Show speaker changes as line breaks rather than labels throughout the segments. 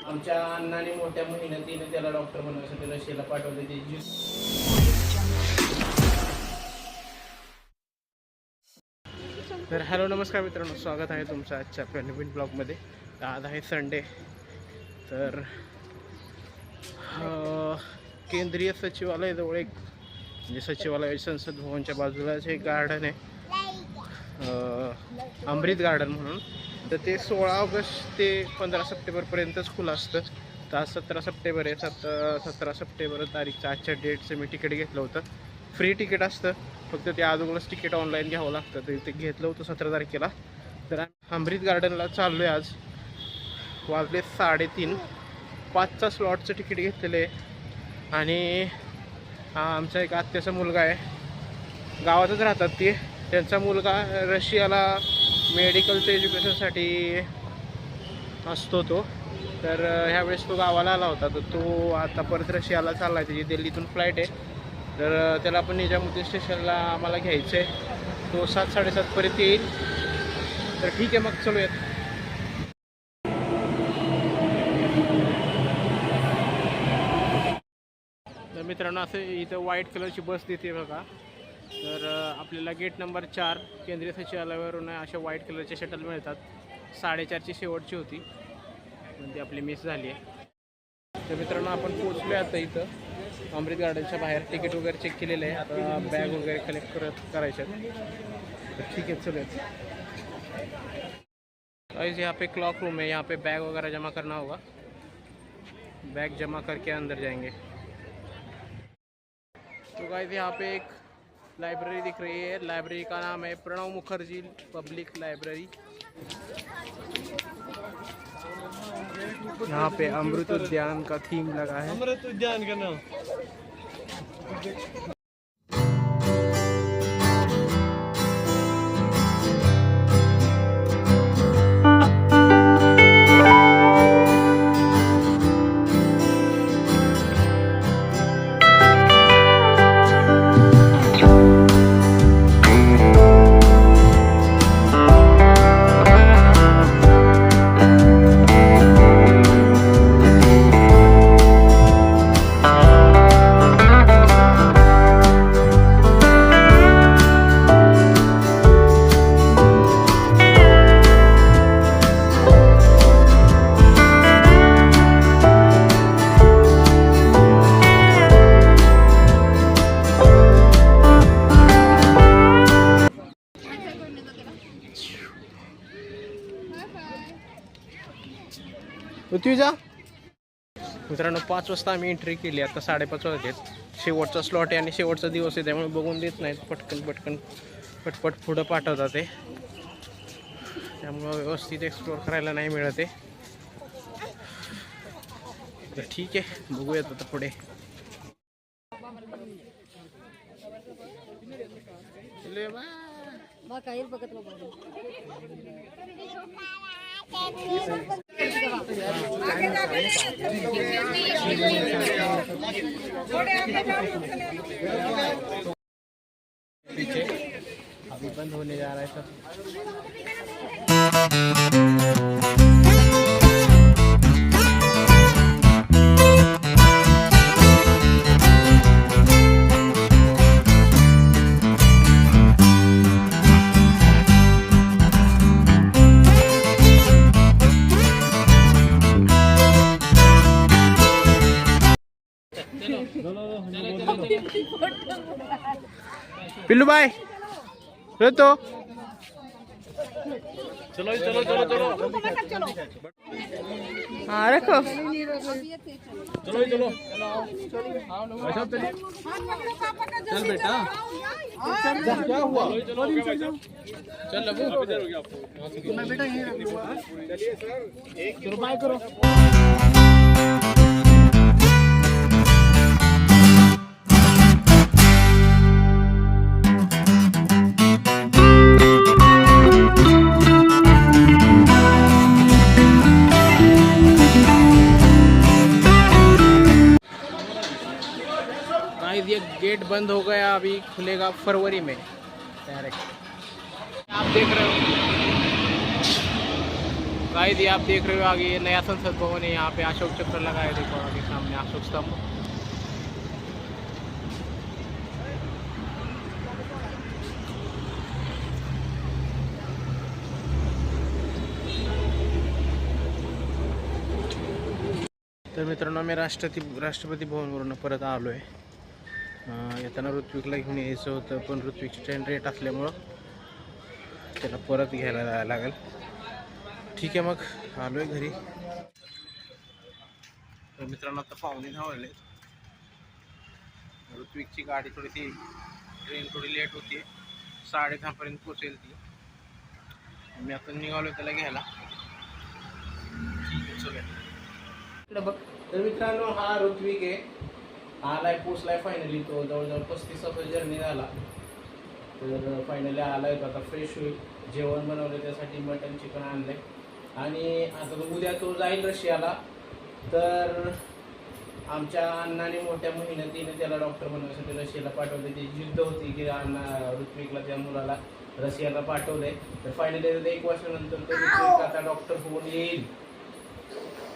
आमच्या अण्णाने मोठ्या मेहनतीने त्याला डॉक्टर बनवण्यासाठी रशियाला पाठवले. ते तर हॅलो नमस्कार मित्रांनो, स्वागत आहे तुमचं आजच्या आपल्या नवीन ब्लॉगमध्ये. आज आहे संडे. तर केंद्रीय सचिवालयाजवळ एक म्हणजे सचिवालय संसद भवनच्या बाजूलाच एक गार्डन आहे, अमृत गार्डन म्हणून. तर ते 16 ऑगस्ट ते 15 सप्टेंबरपर्यंतच खुलं असतं. तर आज 17 सप्टेंबर आहे. 17 सप्टेंबर तारीखचं आजच्या डेटचं मी तिकीट घेतलं होतं. फ्री तिकीट असतं, फक्त ते अगोदरच तिकीट ऑनलाईन घ्यावं लागतं. तर ते घेतलं होतं 17 तारखेला. तर अमृत गार्डनला चाललो आहे आज. वाजले 3:30. 5चा स्लॉटचं तिकीट घेतलेलं आहे. आणि हा आमचा एक आत्याचा मुलगा आहे, गावातच राहतात ते. त्यांचा मुलगा रशियाला मेडिकलचं एज्युकेशनसाठी असतो तो. तर ह्यावेळेस तो गावाला आला होता. तर तो आता परत रशियाला चालला आहे. त्याची दिल्लीतून फ्लाईट आहे. तर त्याला पण निजामुद्दीन स्टेशनला आम्हाला घ्यायचं आहे. तो 7-7:30पर्यंत येईल. तर ठीक आहे, मग चलूयात. तर मित्रांनो, असं इथं व्हाईट कलरची बस देते बघा. तर आपल्याला गेट नंबर 4 केंद्रीय सचिवालयावरून अशा व्हाईट कलरचे शटल मिळतात. 4:30ची शेवटची होती, म्हणजे आपली मिस झाली आहे. तर मित्रांनो, आपण पोचलो आता इथं अमृत गार्डनच्या बाहेर. तिकीट वगैरे चेक केलेलं आहे. आता बॅग वगैरे कलेक्ट करायच्या. तर ठीक है, चलो. गाइस, यहाँ पे क्लॉक रूम है. यहाँ पे बैग वगैरह जमा करना होगा. बैग जमा करके अंदर जाएंगे. तो गाइस, यहाँ पे एक लाइब्रेरी दिख रही है. लाइब्रेरी का नाम है प्रणव मुखर्जी पब्लिक लाइब्रेरी. यहाँ पे अमृत उद्यान का थीम लगा है. अमृत उद्यान का नाम. तुझा मित्रांनो, 5 वाजता आम्ही एंट्री केली. आता 5:30 वाजलेत. शेवटचा स्लॉट आहे आणि शेवटचा दिवस आहे, त्यामुळे बघून देत नाहीत. पटपट पुढं पाठवतात ते. त्यामुळं व्यवस्थित एक्सप्लोअर करायला नाही मिळत आहे. तर ठीक आहे, बघूयात आता पुढे. पीछे अभी बंद होने जा रहा है सब. पिल्लू भाई रे, तो चलो चलो चलो चलो. हाँ रखो. चलो चलो चल बेटा. क्या हुआ? चल मैं बेटा यहीं रख दूंगा. चलिए सर, चलो बाय करो. ये गेट बंद हो गया, अभी खुलेगा फरवरी में डायरेक्ट. आप देख रहे हो गाइस, ये आप देख रहे हो आगे ये नया संसद भवन है। यहाँ पे अशोक चक्र लगा है, देखो आगे सामने अशोक स्तंभ। तर मित्रांनो, मी राष्ट्रपती भवनवरून परत आलो आहे। येताना ऋत्विकला घेऊन यायचं होतं, पण ऋत्विकची ट्रेन लेट असल्यामुळं त्याला परत घ्यायला जायला लागेल। ठीक आहे, मग आलो आहे घरी। तर मित्रांनो, आता 9:15 वाजले। ऋत्विकची गाडी थोडी ट्रेन थोडी लेट होती, 10:30 पर्यंत पोचेल ती। मी आता निघालो त्याला घ्यायला। ठीक आहे, चला इकडे बघ। तर मित्रांनो, हा ऋत्विक आहे, आलाय पोचलाय फायनली। तो जवळजवळ 35 तास जर्नी झाला, तर फायनली आलाय। तो आता फ्रेश होईल, जेवण बनवलं त्यासाठी, मटन चिकन आणलंय। आणि आता तो उद्या तो जाईल रशियाला। तर आमच्या अण्णाने मोठ्या मेहनतीने त्याला डॉक्टर बनवण्यासाठी रशियाला पाठवले। ती जिद्द होती की अण्णा ऋत्विकला, त्या मुलाला रशियाला पाठवलंय। तर फायनली 1 वर्षानंतर तो ऋत्विक आता डॉक्टर होऊन येईल।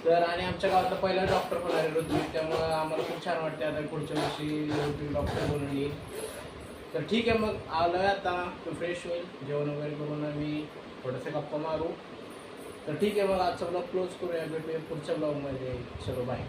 तर आणि आमच्या गावातला पहिला डॉक्टर होणार आहे ऋत्विक, त्यामुळं आम्हाला खूप छान वाटते। आता पुढच्या वर्षी ऋत्विक डॉक्टर बनून येईल। तर ठीक आहे, मग आलोय आता, तो फ्रेश होईल, जेवण वगैरे करून आम्ही थोडंसं गप्पा मारू। तर ठीक आहे, मग आजचा ब्लॉग क्लोज करूया, भेटूया पुढच्या ब्लॉगमध्ये। चलो बाय।